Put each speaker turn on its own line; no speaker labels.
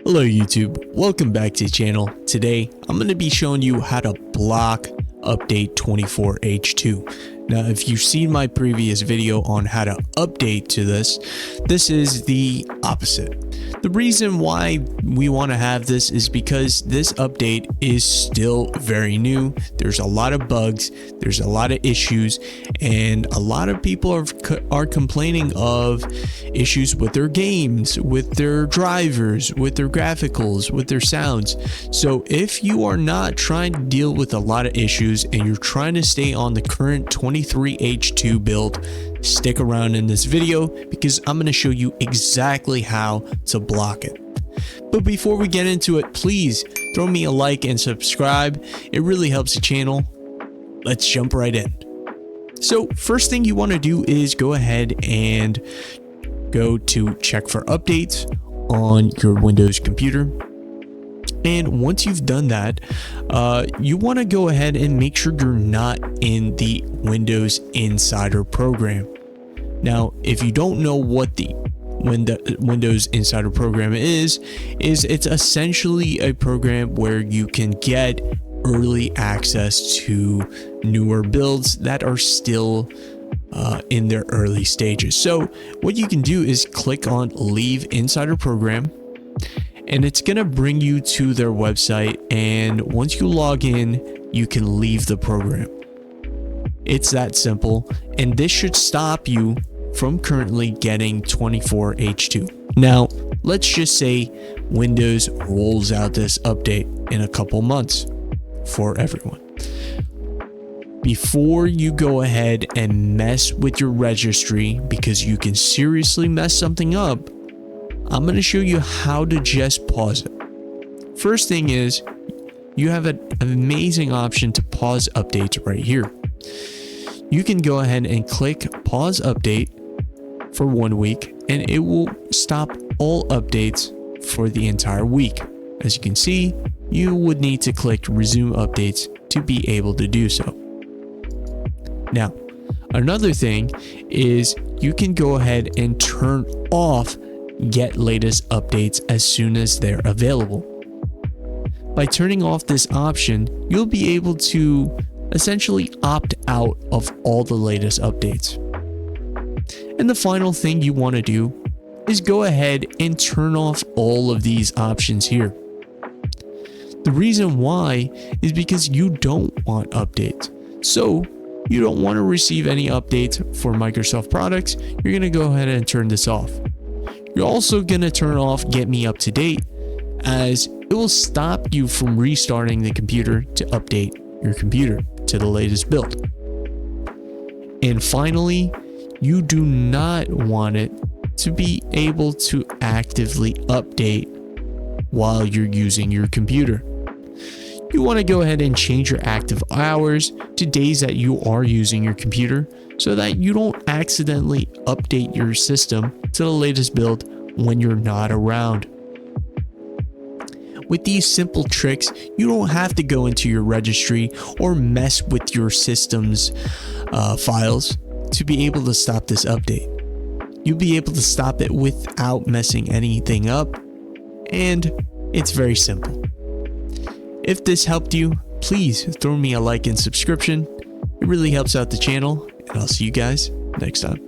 Hello YouTube, welcome back to the channel. Today I'm going to be showing you how to block update 24H2. Now if you've seen my previous video on how to update to this is the opposite. The reason why we want to have this is because this update is still very new. There's a lot of bugs, there's a lot of issues, and a lot of people are complaining of issues with their games, with their drivers, with their graphics, with their sounds. So if you are not trying to deal with a lot of issues and you're trying to stay on the current 23H2 build, stick around in this video because I'm going to show you exactly how to block it. But before we get into it, please throw me a like and subscribe. It really helps the channel. Let's jump right in. So first thing you want to do is go ahead and go to check for updates on your Windows computer. And once you've done that, you want to go ahead and make sure you're not in the Windows Insider program. Now, if you don't know what the Windows Insider program is it's essentially a program where you can get early access to newer builds that are still in their early stages. So what you can do is click on Leave Insider Program, and it's going to bring you to their website, and once you log in you can leave the program. It's that simple, and this should stop you from currently getting 24H2. Now let's just say Windows rolls out this update in a couple months for everyone. Before you go ahead and mess with your registry, because you can seriously mess something up, I'm going to show you how to just pause it. First thing is, you have an amazing option to pause updates right here. You can go ahead and click pause update for 1 week, and it will stop all updates for the entire week. As you can see, you would need to click resume updates to be able to do so. Now, another thing is you can go ahead and turn off get latest updates as soon as they're available. By turning off this option, you'll be able to essentially opt out of all the latest updates. And the final thing you want to do is go ahead and turn off all of these options here. The reason why is because you don't want updates. So you don't want to receive any updates for Microsoft products. You're going to go ahead and turn this off. You're also going to turn off Get Me Up to Date, as it will stop you from restarting the computer to update your computer to the latest build. And finally, you do not want it to be able to actively update while you're using your computer. You want to go ahead and change your active hours to days that you are using your computer, so that you don't accidentally update your system to the latest build when you're not around. With these simple tricks, you don't have to go into your registry or mess with your system's files to be able to stop this update. You'll be able to stop it without messing anything up, and it's very simple. If this helped you, please throw me a like and subscription. It really helps out the channel, and I'll see you guys next time.